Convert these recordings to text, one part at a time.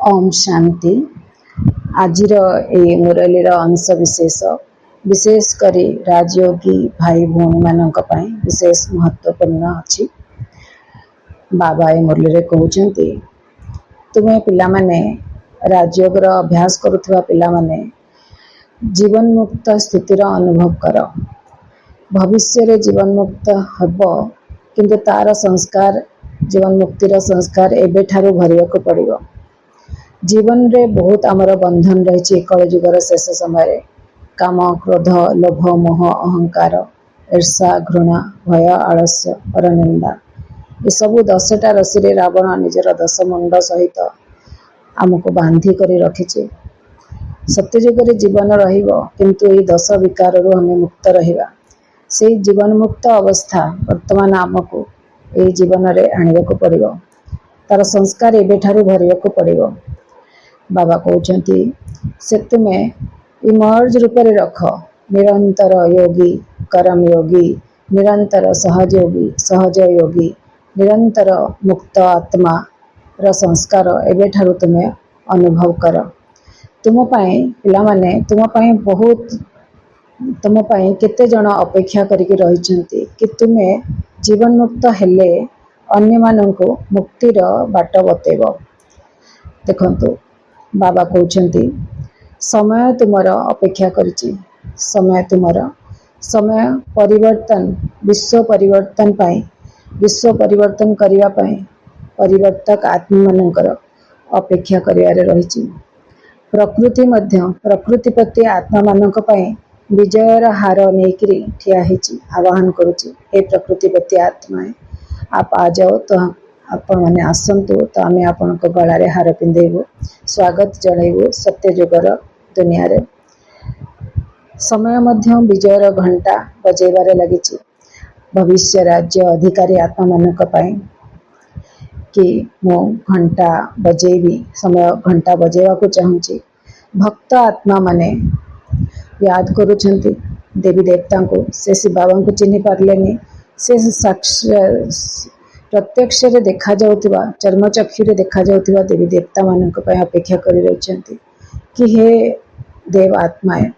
ओम शांति। आजिर ए मुरलीर अंश विशेष करी राजयोगी भाई भौणी मानक पई विशेष महत्वपूर्ण अछि। बाबा ए मुरली कहउचंती तुमे पिला माने राजयोग अभ्यास करुवा पिला माने जीवन मुक्त स्थितिर अनुभव कर। भविष्य रे जीवन मुक्त हब किंतु तार संस्कार जीवन मुक्तिर संस्कार एबे ठारू भरिया को पड़िबो। जीवन रे बहुत आमर बंधन रही कलयुगर शेष समय काम क्रोध लोभ मोह अहंकार ईर्षा घृणा भय आलस्य परनिंदा ये सबू 10टा रसी रे रावण निजर 10 मुंड सहित आमको बांधी करी रखिचे। सत्यजुग रे जीवन रहिबो किंतु ये 10 विकार रु हमें मुक्त रहिबा। से जीवन मुक्त अवस्था वर्तमान आमको ए जीवन रे आनिबा को पड़िबो। तार संस्कार एबे ठारू भरिया को पड़िबो। बाबा कहउचंती से तुमे इमर्ज रूप रे रख। निरंतर योगी कर्म योगी निरंतर सहज योगी निरंतर मुक्त आत्मा र संस्कार एबे ठारू तुमे अनुभव कर। तुम पाए पिला माने तुम पाए बहुत तुम पाए केते जण अपेक्षा करिक रहिचंती कि तुमे जीवन मुक्त हेले अन्य माननको मुक्तिर बाट बतेबो। देखंतु बाबा कहउचंती समय तुमर अपेक्षा करिछि। समय तुमर समय परिवर्तन विश्व परिवर्तन पाई विश्व परिवर्तन करिया पाई परिवर्तक आत्मा मानकर अपेक्षा करियारे रहिछि। प्रकृति मध्य प्रकृति प्रति आत्मा मानक पाई विजयर हार नेकरी ठिया हिछि आवाहन करुछि। हे प्रकृति प्रति आत्मा आप आ जाओ तो आपण माने आसंतु तो आमे आपण को गला रे हार पिंदेबो स्वागत जणाइबो सत्य जुगर दुनिया रे। समय मध्य विजयर घंटा बजेबारे लागिछि। भविष्य राज्य अधिकारी आत्मा मानक पाई कि मो घंटा बजेबी समय घंटा बजेवा को चाहूची। भक्त आत्मा माने याद करूछंती देवी देवता को से शिव बाबा को चिन्ह पारलेनी। से प्रत्यक्ष रे देखा जाउतिबा चर्म चक्षु रे देखा जाउतिबा देवी देवता मानक पय अपेक्षा करि रहिचंती कि हे देव आत्माए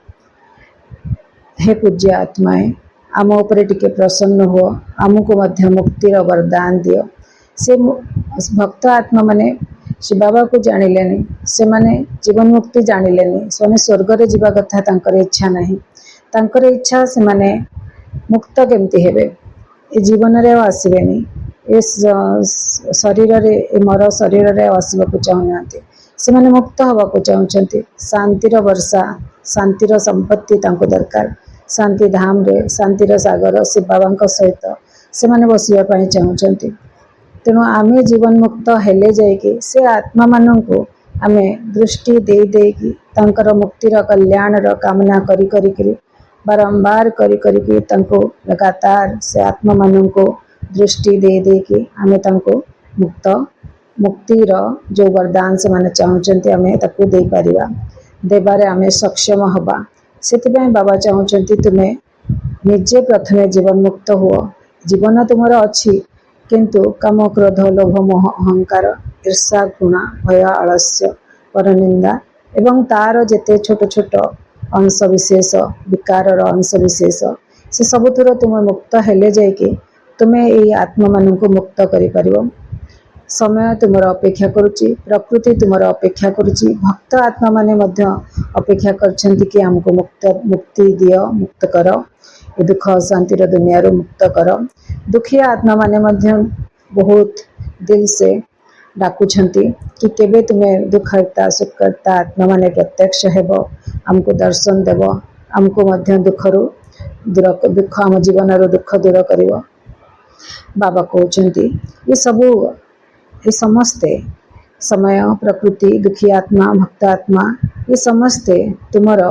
हे पूज्य आत्माए आम उपरे टिके प्रसन्न हो आमको मध्य मुक्तिर वरदान दियो। से भक्त आत्मा माने शिव बाबा को जानिलेनी से माने जीवन मुक्ति जानिलेनी से माने स्वर्ग रे जीवा कथा तांकर इच्छा नाही। तांकर इच्छा से माने मुक्त केमती हेबे ए जीवन रे आसीबेनी इस शरीर रे मर शरीर रे आसवा को चाहनाते से माने मुक्त हवा को चाहचंती। शांतिर वर्षा शांतिर संपत्ति तांको दरकार। शांति धाम रे शांतिर सागर शिव बाबा सहित से माने बसिया पाई चाहचंती। तेणु आमे जीवन मुक्त हेले जायके से आत्मा माननको आमे दृष्टि दे देकी तांकर मुक्तिर कल्याण र कामना करी करी करी बारंबार करी करी की तांको लगातार से आत्मा माननको दृष्टि दे देकी आमे तांको मुक्तिर जो वरदान से माने चाहचंती आमे ताको दे परिबा देबारे आमे सक्षम हबा। सेतिबे बाबा चाहचंती तुमे निजे प्रथमे जीवन मुक्त हुओ। जीवन तुमर अछि किंतु काम क्रोध लोभ मोह अहंकार ईर्षा घृणा भय आलस्य परनिंदा एवं तार जेते छोट छोट अंश विशेष विकार अंश विशेष से सबुथुर तुम मुक्त हेले जायके तुमे ए आत्मा मानन को मुक्त करि परिबो। समय तुमर अपेक्षा करुची प्रकृति तुमर अपेक्षा करुची भक्त आत्मा माने मध्य अपेक्षा करछंती कि हमको मुक्ति दियो मुक्त करो ए दुख शांति र दुनिया रो मुक्त करो। दुखी आत्मा माने मध्य बहुत दिल से डाकुछंती कि केबे तुमे दुखहर्ता सुखकर्ता आत्मा माने प्रत्यक्ष हेबो हमको दर्शन देबो हमको मध्य दुख आम जीवन रो दुख दूर करिवो। बाबा कहउचंती ये समस्ते समय प्रकृति दुखी आत्मा भक्त आत्मा ये समस्ते तुमर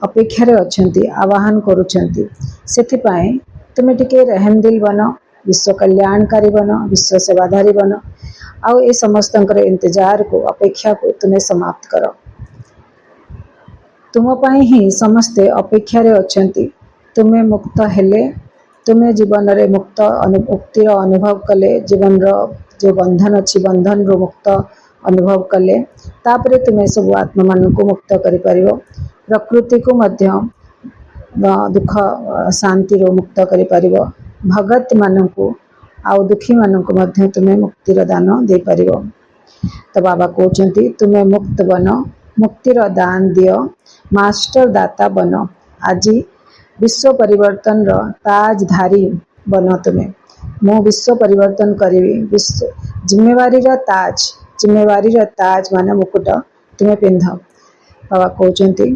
अपेक्षा रे अछंती आवाहन करूछंती। सेति पाए तुमे टिके रहम दिल बनो विश्व कल्याणकारी बनो विश्व सेवाधारी बनो आउ ए समस्तंकर इंतजार को अपेक्षा को तुमे समाप्त करो। तुम पाए ही समस्ते अपेक्षा रे अछंती। तुमे मुक्त हेले तुमे जीवन रे मुक्त मुक्तिर अनुभव कले जीवन रो जो बंधन अच्छी बंधन रो मुक्त अनुभव कले तापरे तुमे सब आत्मा मान को मुक्त करि परिबो प्रकृति को मध्य दुख शांति रो मुक्त करि परिबो भगत मान को आउ दुखी मान को मध्य तुमे मुक्तिर दान दे परिबो। तो बाबा कहते तुम्हें मुक्त बन मुक्तिर दान दियो मास्टर दाता बन आज विश्व परिवर्तन रो ताजधारी बन तुम्हें मु विश्व परिवर्तन करी विश्व जिम्मेवारी रो ताज मान मुकुट तुम्हें पिंध। बाबा कहते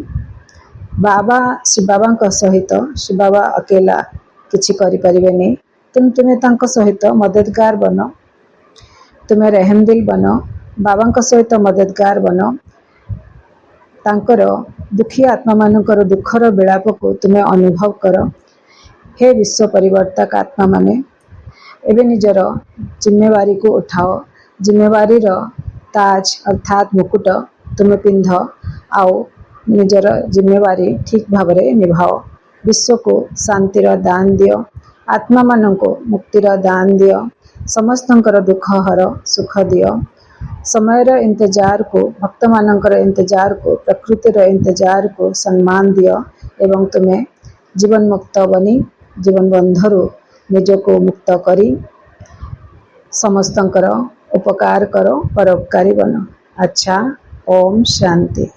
बाबा श्री बाबा सहित श्री बाबा अकेला किछि करि परिबेनी तुम्हें तांको सहित मददगार बन तुम्हें रहमदिल बन बाबा सहित मददगार बन तांकर दुखी आत्मा मानकर दुखर विलाप को तुम्हें अनुभव कर। हे विश्व परिवर्तक आत्मा माने एबे निजर जिम्मेवारी को उठाओ जिम्मेवारी रो ताज अर्थात मुकुट तुम्हें पिंध आओ निजर जिम्मेवारी ठीक भाव निभाओ विश्व को शांतिर दान दियो आत्मा मान को मुक्तिर दान दियो समस्तंकर दुख हर सुख दियो समय इंतजार को भक्त मानकर इंतजार को प्रकृति इंतजार को सम्मान दियो एवं तुम्हें जीवन मुक्त बनी जीवन बंधरु निज को मुक्त करी समस्तंकर उपकार करो परोपकारी बनो। अच्छा ओम शांति।